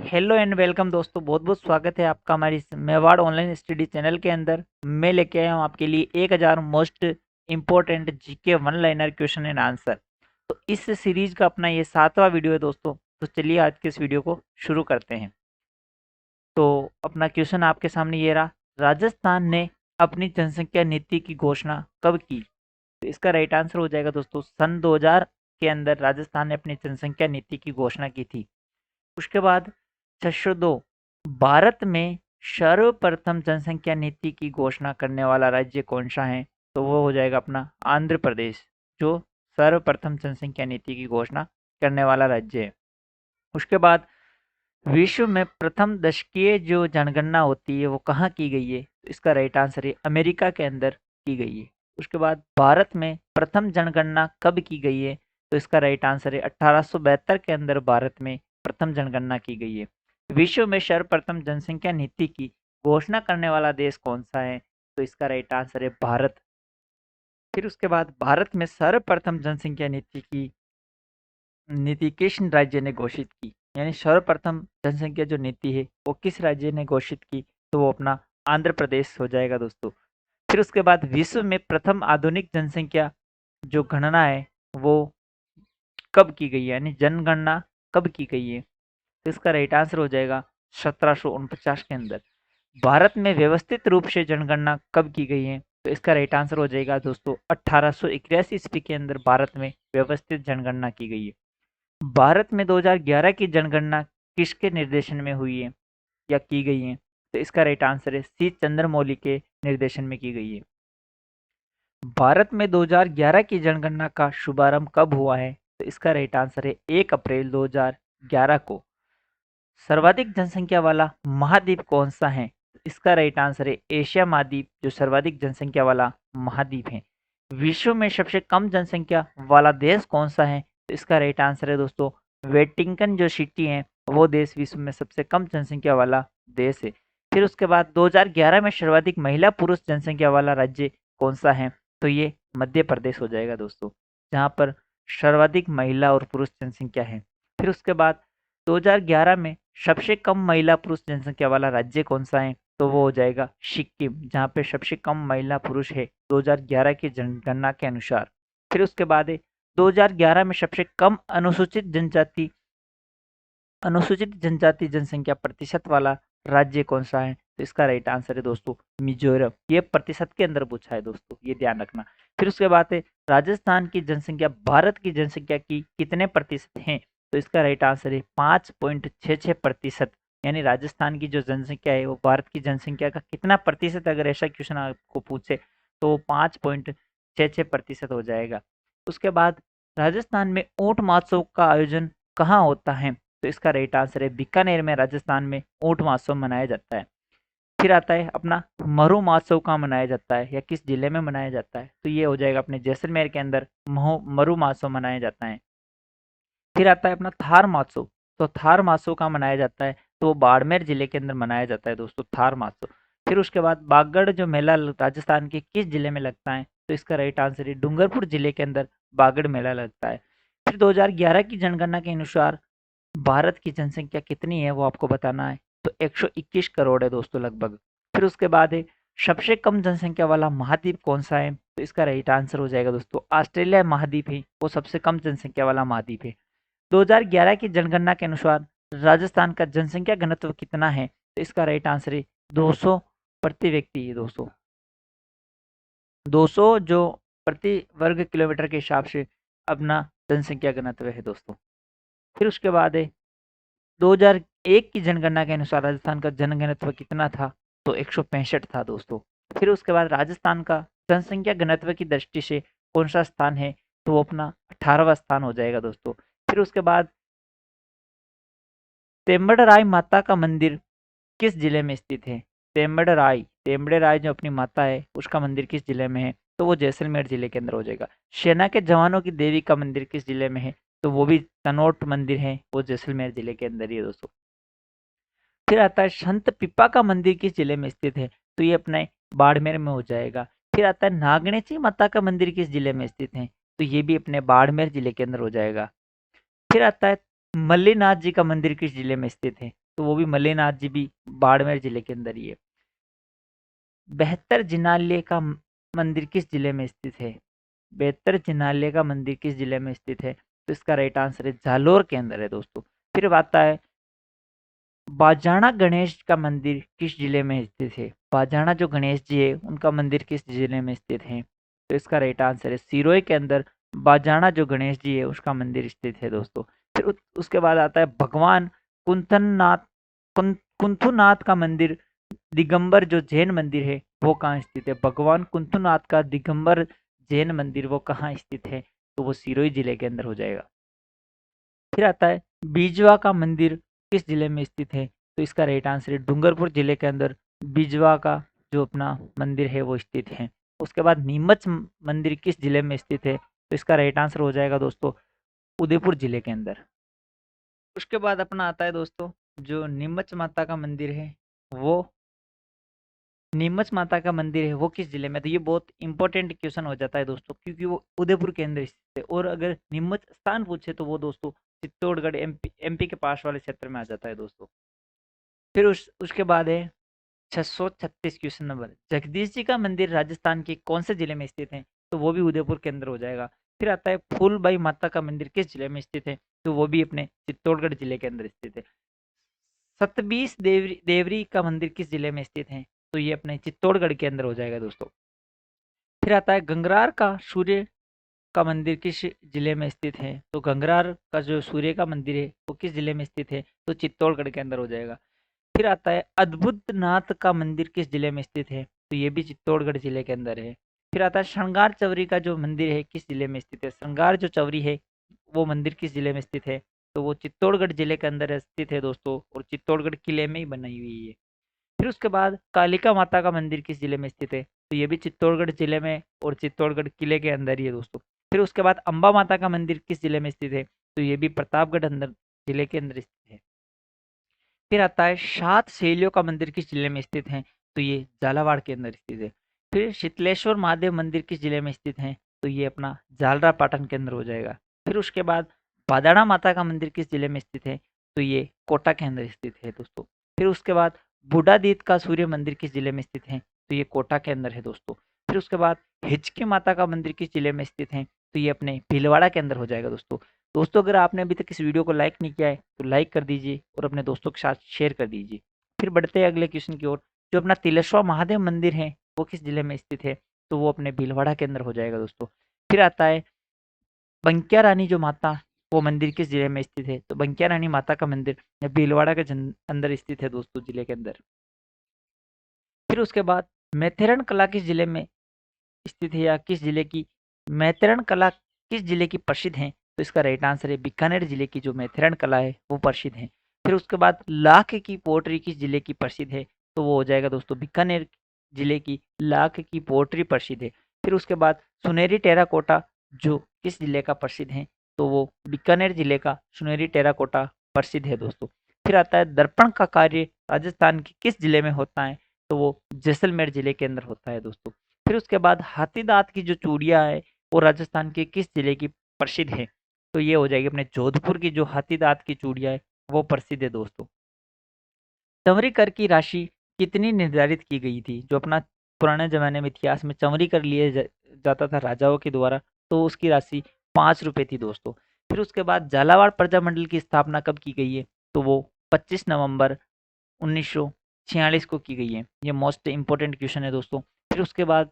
Hello and welcome दोस्तों, बहुत बहुत स्वागत है आपका हमारी इस मेवाड़ ऑनलाइन स्टडी चैनल के अंदर। मैं लेके आया हूँ आपके लिए 1000 most important GK one liner question and answer. तो इस सीरीज का अपना ये 7वां वीडियो है दोस्तों। तो चलिए आज के इस वीडियो को शुरू करते हैं। तो अपना क्वेश्चन आपके सामने ये रहा। राजस्थान ने अपनी जनसंख्या नीति की घोषणा कब की? तो इसका राइट आंसर हो जाएगा दोस्तों सन 2000 के अंदर राजस्थान ने अपनी जनसंख्या नीति की घोषणा की थी। उसके बाद सेक्शन 2, भारत में सर्वप्रथम जनसंख्या नीति की घोषणा करने वाला राज्य कौन सा है? तो वो हो जाएगा अपना आंध्र प्रदेश, जो सर्वप्रथम जनसंख्या नीति की घोषणा करने वाला राज्य है। उसके बाद विश्व में प्रथम दशकीय जो जनगणना होती है वो कहाँ की गई है? तो इसका राइट आंसर है अमेरिका के अंदर की गई है। उसके बाद भारत में प्रथम जनगणना कब की गई है? तो इसका राइट आंसर है 1872 के अंदर भारत में प्रथम जनगणना की गई है। विश्व में सर्वप्रथम जनसंख्या नीति की घोषणा करने वाला देश कौन सा है? तो इसका राइट आंसर है भारत। फिर उसके बाद भारत में सर्वप्रथम जनसंख्या नीति किस राज्य ने घोषित की? यानी सर्वप्रथम जनसंख्या जो नीति है वो किस राज्य ने घोषित की? तो वो अपना आंध्र प्रदेश हो जाएगा दोस्तों। फिर उसके बाद विश्व में प्रथम आधुनिक जनसंख्या जो गणना है वो कब की गई है? यानी जनगणना कब की गई है? तो इसका राइट आंसर हो जाएगा 1749 के अंदर। भारत में व्यवस्थित रूप से जनगणना कब की गई है? तो इसका राइट आंसर हो जाएगा दोस्तों 1881 ईस्वी के अंदर भारत में व्यवस्थित जनगणना की गई है। भारत में 2011 की जनगणना किसके निर्देशन में हुई है या की गई है? तो इसका राइट आंसर है सी चंद्रमौली के निर्देशन में की गई है। भारत में 2011 की जनगणना का शुभारंभ कब हुआ है? तो इसका राइट आंसर है 1 अप्रैल 2011 को। सर्वाधिक जनसंख्या वाला महाद्वीप कौन सा है? इसका राइट आंसर है एशिया महाद्वीप, जो सर्वाधिक जनसंख्या वाला महाद्वीप है। विश्व में सबसे कम जनसंख्या वाला देश कौन सा है? तो इसका राइट आंसर है दोस्तों वेटिकन जो सिटी है वो देश विश्व में सबसे कम जनसंख्या वाला देश है। फिर उसके बाद 2011 में सर्वाधिक महिला पुरुष जनसंख्या वाला राज्य कौन सा है? तो ये मध्य प्रदेश हो जाएगा दोस्तों, जहाँ पर सर्वाधिक महिला और पुरुष जनसंख्या है। फिर उसके बाद 2011 में सबसे कम महिला पुरुष जनसंख्या वाला राज्य कौन सा है? तो वो हो जाएगा सिक्किम, जहाँ पे सबसे कम महिला पुरुष है 2011 की जनगणना के अनुसार। फिर उसके बाद है 2011 में सबसे कम अनुसूचित जनजाति जनसंख्या प्रतिशत वाला राज्य कौन सा है? तो इसका राइट आंसर है दोस्तों मिजोरम। ये प्रतिशत के अंदर पूछा है दोस्तों, ये ध्यान रखना। फिर उसके बाद है राजस्थान की जनसंख्या भारत की जनसंख्या की कितने प्रतिशत है? तो इसका राइट आंसर है 5.66%। यानी राजस्थान की जो जनसंख्या है वो भारत की जनसंख्या का कितना प्रतिशत, अगर ऐसा क्वेश्चन आपको पूछे तो 5.66% हो जाएगा। उसके बाद राजस्थान में ऊंट महोत्सव का आयोजन कहाँ होता है? तो इसका राइट आंसर है बीकानेर में, राजस्थान में ऊंट महोत्सव मनाया जाता है। फिर आता है अपना मरु महोत्सव कहाँ मनाया जाता है या किस जिले में मनाया जाता है? तो ये हो जाएगा अपने जैसलमेर के अंदर मरु महोत्सव मनाया जाता है। फिर आता है अपना थार महोत्सव। तो थार महोत्सव कहाँ मनाया जाता है? तो वो बाड़मेर जिले के अंदर मनाया जाता है दोस्तों, थार महोत्सव। फिर उसके बाद बागड़ जो मेला राजस्थान के किस जिले में लगता है? तो इसका राइट आंसर है डूंगरपुर जिले के अंदर बागड़ मेला लगता है। फिर 2011 की जनगणना के अनुसार भारत की जनसंख्या कितनी है वो आपको बताना है। तो 121 करोड़ है दोस्तों लगभग। फिर उसके बाद है सबसे कम जनसंख्या वाला महाद्वीप कौन सा है? तो इसका राइट आंसर हो जाएगा दोस्तों ऑस्ट्रेलिया महाद्वीप है, वो सबसे कम जनसंख्या वाला महाद्वीप है। 2011 की जनगणना के अनुसार राजस्थान का जनसंख्या घनत्व कितना है? तो इसका राइट आंसर है 200 प्रति व्यक्ति है दोस्तों। 200 जो प्रति वर्ग किलोमीटर के हिसाब से अपना जनसंख्या घनत्व है दोस्तों। फिर उसके बाद है 2001 की जनगणना के अनुसार राजस्थान का जनघनत्व कितना था? तो 165 था दोस्तों। फिर उसके बाद राजस्थान का जनसंख्या घनत्व की दृष्टि से कौन सा स्थान है? तो वो अपना 18वां स्थान हो जाएगा दोस्तों। फिर उसके बाद तेम्बड़राय माता का मंदिर किस जिले में स्थित है? तेम्बड़े राय जो अपनी माता है उसका मंदिर किस जिले में है? तो वो जैसलमेर जिले के अंदर हो जाएगा। सेना के जवानों की देवी का मंदिर किस जिले में है? तो वो भी तनोट मंदिर है, वो जैसलमेर जिले के अंदर ही है दोस्तों। फिर आता है संत पिपा का मंदिर किस जिले में स्थित है? तो ये अपने बाड़मेर में हो जाएगा। फिर आता है नागणेची माता का मंदिर किस जिले में स्थित है? तो ये भी अपने बाड़मेर जिले के अंदर हो जाएगा। फिर आता है मल्लीनाथ जी का मंदिर किस जिले में स्थित है? तो वो भी मल्लिनाथ जी भी बाड़मेर जिले के अंदर ही है। बेहतर जिनालय का मंदिर किस जिले में स्थित है? बेहतर जिनालय का मंदिर किस जिले में स्थित है? तो इसका राइट आंसर है जालोर के अंदर है दोस्तों। फिर आता है बाजाना गणेश का मंदिर किस जिले में स्थित है? बाजाना जो गणेश जी है उनका मंदिर किस जिले में स्थित है? तो इसका राइट आंसर है सिरोही के अंदर बाजाना जो गणेश जी है उसका मंदिर स्थित है दोस्तों। फिर उसके बाद आता है भगवान कुंथननाथ कुंथुनाथ का मंदिर दिगंबर जो जैन मंदिर है वो कहाँ स्थित है? भगवान कुंथुनाथ का दिगंबर जैन मंदिर वो कहाँ स्थित है? तो वो सिरोही जिले के अंदर हो जाएगा। फिर आता है बीजवा का मंदिर किस जिले में स्थित है? तो इसका राइट आंसर है डूंगरपुर जिले के अंदर बीजवा का जो अपना मंदिर है वो स्थित है। उसके बाद नीमच मंदिर किस जिले में स्थित है? तो इसका राइट आंसर हो जाएगा दोस्तों उदयपुर जिले के अंदर। उसके बाद अपना आता है दोस्तों जो नीमच माता का मंदिर है वो नीमच माता का मंदिर है वो किस जिले में? तो ये बहुत इंपॉर्टेंट क्वेश्चन हो जाता है दोस्तों क्योंकि वो उदयपुर के अंदर स्थित है। और अगर नीमच स्थान पूछे तो वो दोस्तों चित्तौड़गढ़ एमपी के पास वाले क्षेत्र में आ जाता है दोस्तों। फिर उसके बाद है 636 क्वेश्चन नंबर, जगदीश जी का मंदिर राजस्थान के कौन से जिले में स्थित है? तो वो भी उदयपुर के अंदर हो जाएगा। फिर आता है फूलबाई माता का मंदिर किस जिले में स्थित है? तो वो भी अपने चित्तौड़गढ़ जिले के अंदर स्थित है। सतबीस देवरी का मंदिर किस जिले में स्थित है? तो ये अपने चित्तौड़गढ़ के अंदर हो जाएगा दोस्तों। फिर आता है गंगरार का सूर्य का मंदिर किस जिले में स्थित है? तो गंगरार का जो सूर्य का मंदिर है वो किस जिले में स्थित है? तो चित्तौड़गढ़ के अंदर हो जाएगा। फिर आता है अद्भुत नाथ का मंदिर किस जिले में स्थित है? तो ये भी चित्तौड़गढ़ जिले के अंदर है। फिर आता है श्रृंगार चौरी का जो मंदिर है किस जिले में स्थित है? श्रृंगार जो चौरी है वो मंदिर किस जिले में स्थित है? तो वो चित्तौड़गढ़ जिले के अंदर स्थित है दोस्तों और चित्तौड़गढ़ किले में ही बनाई हुई है। फिर उसके बाद कालिका माता का मंदिर किस जिले में स्थित है? तो ये भी चित्तौड़गढ़ जिले में और चित्तौड़गढ़ किले के अंदर ही है दोस्तों। फिर उसके बाद अंबा माता का मंदिर किस जिले में स्थित है? तो ये भी प्रतापगढ़ अंदर जिले के अंदर स्थित है। फिर आता है सात शैलियों का मंदिर किस जिले में स्थित है? तो ये झालावाड़ के अंदर स्थित है। फिर शीतलेश्वर महादेव मंदिर किस जिले में स्थित है? तो ये अपना झालरा पाटन के अंदर हो जाएगा। फिर उसके बाद बादाड़ा माता का मंदिर किस जिले में स्थित है? तो ये कोटा के अंदर स्थित है दोस्तों। फिर उसके बाद बूढ़ादीत का सूर्य मंदिर किस जिले में स्थित है? तो ये कोटा के अंदर है दोस्तों। फिर उसके बाद हिचकी माता का मंदिर किस जिले में स्थित है? तो ये अपने भीलवाड़ा के अंदर हो जाएगा दोस्तों। दोस्तों अगर आपने अभी तक इस वीडियो को लाइक नहीं किया है तो लाइक कर दीजिए और अपने दोस्तों के साथ शेयर कर दीजिए। फिर बढ़ते हैं अगले क्वेश्चन की ओर। जो अपना तिलेश्वर महादेव मंदिर है वो किस जिले में स्थित है? तो वो अपने भीलवाड़ा के अंदर हो जाएगा दोस्तों। फिर आता है बंकिया रानी जो माता वो मंदिर किस जिले में स्थित है? तो बंकिया रानी माता का मंदिर भीलवाड़ा के अंदर स्थित है दोस्तों जिले के अंदर। फिर उसके बाद मैथेरन कला किस जिले में स्थित है या किस जिले की मैथेरन कला किस जिले की प्रसिद्ध है? तो इसका राइट आंसर है बीकानेर जिले की जो मैथेरन कला है वो प्रसिद्ध है। फिर उसके बाद लाख की पोट्री किस जिले की प्रसिद्ध है? तो वो हो जाएगा दोस्तों बीकानेर जिले की लाख की पोट्री प्रसिद्ध है। फिर उसके बाद सुनहरी टेराकोटा जो किस जिले का प्रसिद्ध है? तो वो बीकानेर जिले का सुनहरी टेराकोटा प्रसिद्ध है दोस्तों। फिर आता है दर्पण का कार्य राजस्थान के किस जिले में होता है? तो वो जैसलमेर जिले के अंदर होता है दोस्तों। फिर उसके बाद हाथी दांत की जो चूड़ियां है वो राजस्थान के किस जिले की प्रसिद्ध है? तो ये हो जाएगी अपने जोधपुर की जो हाथी दांत की चूड़ियां है वो प्रसिद्ध है दोस्तों। चंवरी कर की राशि कितनी निर्धारित की गई थी? जो अपना पुराने जमाने में इतिहास में चंवरी कर लिए जाता था राजाओं के द्वारा, तो उसकी राशि 5 रुपए थी दोस्तों। फिर उसके बाद झालावाड़ प्रजामंडल की स्थापना कब की गई है? तो वो 25 नवंबर 1946 को की गई है। ये मोस्ट इंपोर्टेंट क्वेश्चन है दोस्तों। फिर उसके बाद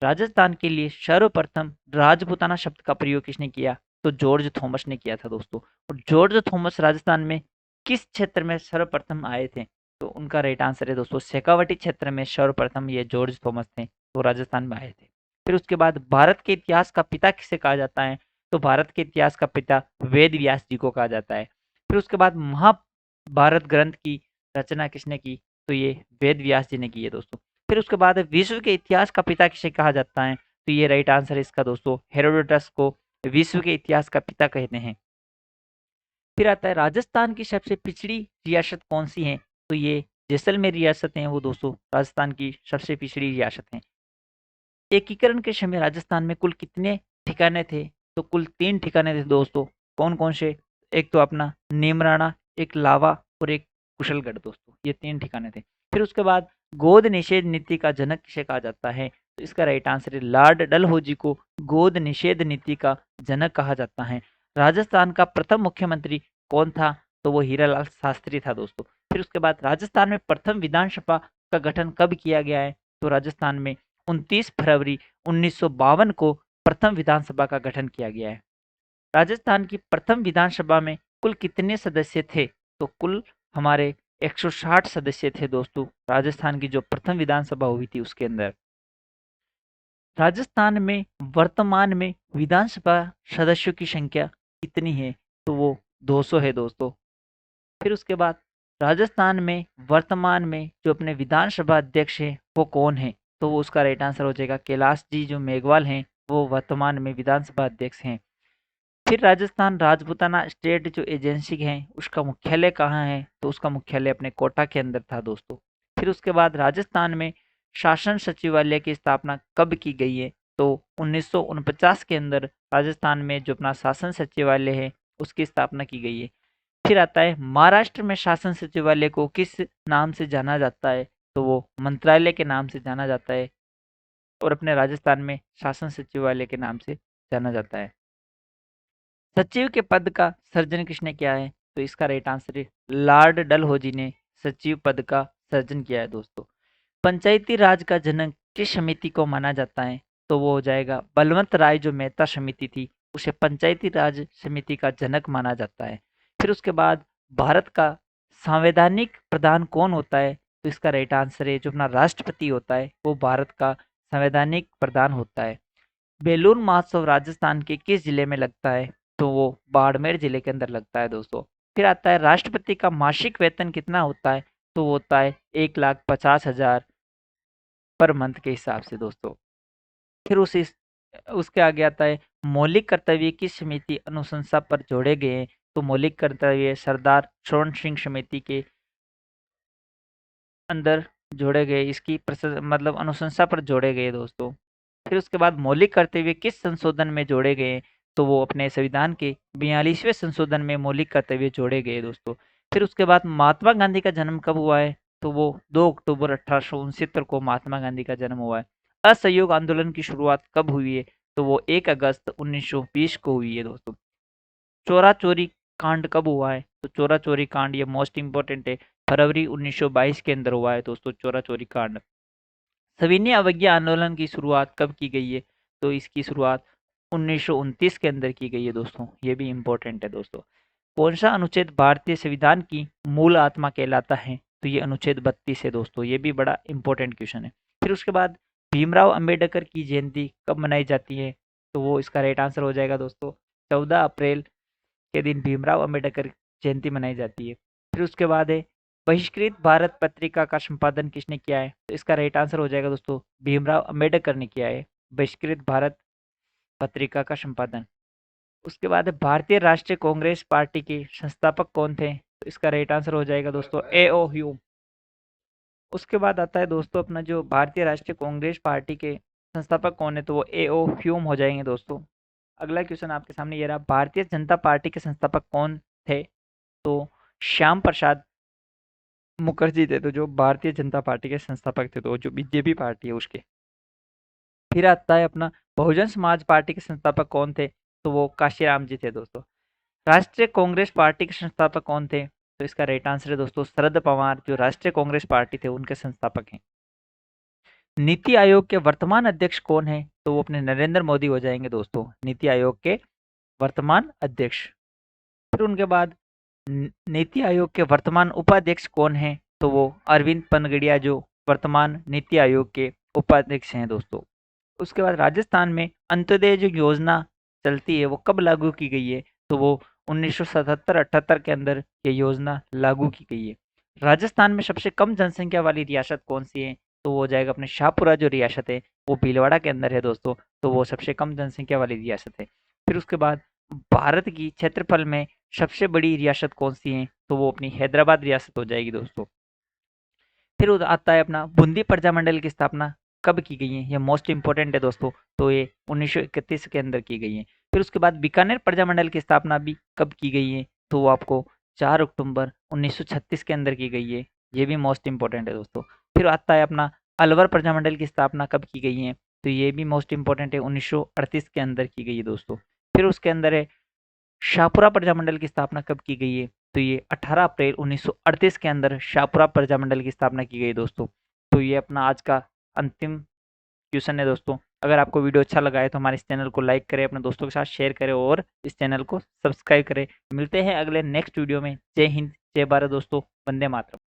राजस्थान के लिए सर्वप्रथम राजपूताना शब्द का प्रयोग किसने किया? तो जॉर्ज थॉमस ने किया था दोस्तों। और जॉर्ज थॉमस राजस्थान में किस क्षेत्र में सर्वप्रथम आए थे? तो उनका राइट आंसर है दोस्तों शेखावटी क्षेत्र में सर्वप्रथम ये जॉर्ज थॉमस थे तो राजस्थान में आए थे। फिर उसके बाद भारत के इतिहास का पिता किसे कहा जाता है? तो भारत के इतिहास का पिता वेद व्यास जी को कहा जाता है। फिर उसके बाद महाभारत ग्रंथ की रचना किसने की? तो ये वेद व्यास जी ने की है दोस्तों। फिर उसके बाद विश्व के इतिहास का पिता किसे कहा जाता है? तो ये राइट आंसर है इसका दोस्तों हेरोडोटस को विश्व के इतिहास का पिता कहते हैं। फिर आता है राजस्थान की सबसे पिछड़ी रियासत कौन सी है? तो ये जैसलमेर रियासत है वो दोस्तों राजस्थान की सबसे पिछड़ी रियासत है। एकीकरण के समय राजस्थान में कुल कितने ठिकाने थे? तो कुल 3 ठिकाने थे दोस्तों। कौन कौन से? एक तो अपना नीमराणा, एक लावा और एक कुशलगढ़ दोस्तों, ये 3 ठिकाने थे। फिर उसके बाद गोद निषेध नीति का जनक किसे कहा जाता है? तो इसका राइट आंसर है लॉर्ड डलहौजी को गोद निषेध नीति का जनक कहा जाता है। राजस्थान का प्रथम मुख्यमंत्री कौन था? तो वो हीरालाल शास्त्री था दोस्तों। फिर उसके बाद राजस्थान में प्रथम विधानसभा का गठन कब किया गया है? तो राजस्थान में 29 फरवरी 1952 को प्रथम विधानसभा का गठन किया गया है। राजस्थान की प्रथम विधानसभा में कुल कितने सदस्य थे? तो कुल हमारे 160 सदस्य थे दोस्तों। राजस्थान की जो प्रथम विधानसभा हुई थी उसके अंदर। राजस्थान में वर्तमान में विधानसभा सदस्यों की संख्या कितनी है? तो वो 200 है दोस्तों। फिर उसके बाद राजस्थान में वर्तमान में जो अपने विधानसभा अध्यक्ष हैं वो कौन है? तो वो उसका राइट आंसर हो जाएगा कैलाश जी जो मेघवाल हैं, वो वर्तमान में विधानसभा अध्यक्ष हैं। फिर राजस्थान राजपूताना स्टेट जो एजेंसी है उसका मुख्यालय कहाँ है? तो उसका मुख्यालय अपने कोटा के अंदर था दोस्तों। फिर उसके बाद राजस्थान में शासन सचिवालय की स्थापना कब की गई है? तो 1949 के अंदर राजस्थान में जो अपना शासन सचिवालय है उसकी स्थापना की गई है। फिर आता है महाराष्ट्र में शासन सचिवालय को किस नाम से जाना जाता है? तो वो मंत्रालय के नाम से जाना जाता है और अपने राजस्थान में शासन सचिवालय के नाम से जाना जाता है। सचिव के पद का सर्जन किसने किया है? तो इसका राइट आंसर है लॉर्ड डलहौजी ने सचिव पद का सर्जन किया है दोस्तों। पंचायती राज का जनक किस समिति को माना जाता है? तो वो हो जाएगा बलवंत राय जो मेहता समिति थी उसे पंचायती राज समिति का जनक माना जाता है। फिर उसके बाद भारत का संवैधानिक प्रधान कौन होता है? तो इसका राइट आंसर है जो अपना राष्ट्रपति होता है वो भारत का संवैधानिक प्रधान होता है। बेलूर महोत्सव राजस्थान के किस जिले में लगता है? तो वो बाड़मेर जिले के अंदर लगता है दोस्तों। फिर आता है राष्ट्रपति का मासिक वेतन कितना होता है? तो वो होता है 1,50,000 पर मंथ के हिसाब से दोस्तों। फिर उसके आगे आता है मौलिक कर्तव्य किस समिति अनुशंसा पर जोड़े गए हैं? तो मौलिक कर्तव्य सरदार स्वर्ण सिंह समिति के अंदर जोड़े गए, इसकी मतलब अनुशंसा पर जोड़े गए दोस्तों। फिर उसके बाद मौलिक कर्तव्य किस संशोधन में जोड़े गए? तो वो अपने संविधान के 42वें संशोधन में मौलिक कर्तव्य जोड़े गए दोस्तों। फिर उसके बाद महात्मा गांधी का जन्म कब हुआ है? तो वो 2 अक्टूबर 1869 को महात्मा गांधी का जन्म हुआ है। असहयोग आंदोलन की शुरुआत कब हुई है? तो वो 1 अगस्त 1920 को हुई है दोस्तों। चोरा चोरी कांड कब हुआ है? तो चोरा चोरी कांड ये मोस्ट इंपॉर्टेंट है, फरवरी 1922 के अंदर हुआ है दोस्तों चोरा चोरी कांड। सविनय अवज्ञा आंदोलन की शुरुआत कब की गई है? तो इसकी शुरुआत 1929 के अंदर की गई है दोस्तों, ये भी इंपॉर्टेंट है दोस्तों। कौन सा अनुच्छेद भारतीय संविधान की मूल आत्मा कहलाता है? तो ये अनुच्छेद 32 है दोस्तों, ये भी बड़ा इंपॉर्टेंट क्वेश्चन है। फिर उसके बाद भीमराव अंबेडकर की जयंती कब मनाई जाती है? तो वो इसका राइट आंसर हो जाएगा दोस्तों 14 अप्रैल के दिन भीमराव अंबेडकर जयंती मनाई जाती है। फिर उसके बाद है बहिष्कृत भारत पत्रिका का संपादन किसने किया है? तो इसका राइट आंसर हो जाएगा दोस्तों भीमराव अंबेडकर ने किया है बहिष्कृत भारत पत्रिका का संपादन। उसके बाद है भारतीय राष्ट्रीय कांग्रेस पार्टी के संस्थापक कौन थे? तो इसका राइट आंसर हो जाएगा दोस्तों A.O. ह्यूम। उसके बाद आता है दोस्तों अपना जो भारतीय राष्ट्रीय कांग्रेस पार्टी के संस्थापक कौन है? तो वो A.O. ह्यूम हो जाएंगे दोस्तों। अगला क्वेश्चन आपके सामने ये रहा, भारतीय जनता पार्टी के संस्थापक कौन थे? तो श्याम प्रसाद मुखर्जी थे, तो जो भारतीय जनता पार्टी के संस्थापक थे, तो जो बीजेपी पार्टी है उसके। फिर आता है अपना बहुजन समाज पार्टी के संस्थापक कौन थे? तो वो काशीराम जी थे दोस्तों। राष्ट्रीय कांग्रेस पार्टी के संस्थापक कौन थे? तो इसका राइट आंसर है दोस्तों शरद पवार, जो राष्ट्रीय कांग्रेस पार्टी थे उनके संस्थापक हैं। नीति आयोग के वर्तमान अध्यक्ष कौन है? तो वो अपने नरेंद्र मोदी हो जाएंगे दोस्तों, नीति आयोग के वर्तमान अध्यक्ष। फिर उनके बाद नीति आयोग के वर्तमान उपाध्यक्ष कौन है? तो वो अरविंद पनगड़िया, जो वर्तमान नीति आयोग के उपाध्यक्ष हैं दोस्तों। उसके बाद राजस्थान में अंत्योदय जो योजना चलती है वो कब लागू की गई है? तो वो 1977-78 के अंदर ये योजना लागू की गई है। राजस्थान में सबसे कम जनसंख्या वाली रियासत कौन सी है? तो वो हो जाएगा अपने शाहपुरा जो रियासत है वो भीलवाड़ा के अंदर है दोस्तों, तो वो सबसे कम जनसंख्या वाली रियासत है। फिर उसके बाद भारत की क्षेत्रफल में सबसे बड़ी रियासत कौन सी है? तो वो अपनी हैदराबाद रियासत हो जाएगी दोस्तों। फिर आता है अपना बूंदी प्रजामंडल की स्थापना कब की गई है? ये मोस्ट इंपॉर्टेंट है दोस्तों, तो ये 1931 के अंदर की गई है। फिर उसके बाद बीकानेर प्रजामंडल की स्थापना भी कब की गई है? तो वो आपको 4 अक्टूबर 1936 के अंदर की गई है, ये भी मोस्ट इंपॉर्टेंट है दोस्तों। फिर आता है अपना अलवर प्रजामंडल की स्थापना कब की गई है, तो ये भी मोस्ट इंपॉर्टेंट है, 1938 के अंदर की गई है दोस्तों। फिर उसके अंदर है शाहपुरा प्रजामंडल की स्थापना कब की गई है, तो ये 18 अप्रैल 1938 के अंदर शाहपुरा प्रजामंडल की स्थापना की गई है दोस्तों। तो ये अपना आज का अंतिम क्वेश्चन है दोस्तों। अगर आपको वीडियो अच्छा लगा है तो हमारे इस चैनल को लाइक करें, अपने दोस्तों के साथ शेयर करें और इस चैनल को सब्सक्राइब करें। मिलते हैं अगले नेक्स्ट वीडियो में। जय हिंद, जय भारत दोस्तों, वंदे मातरम।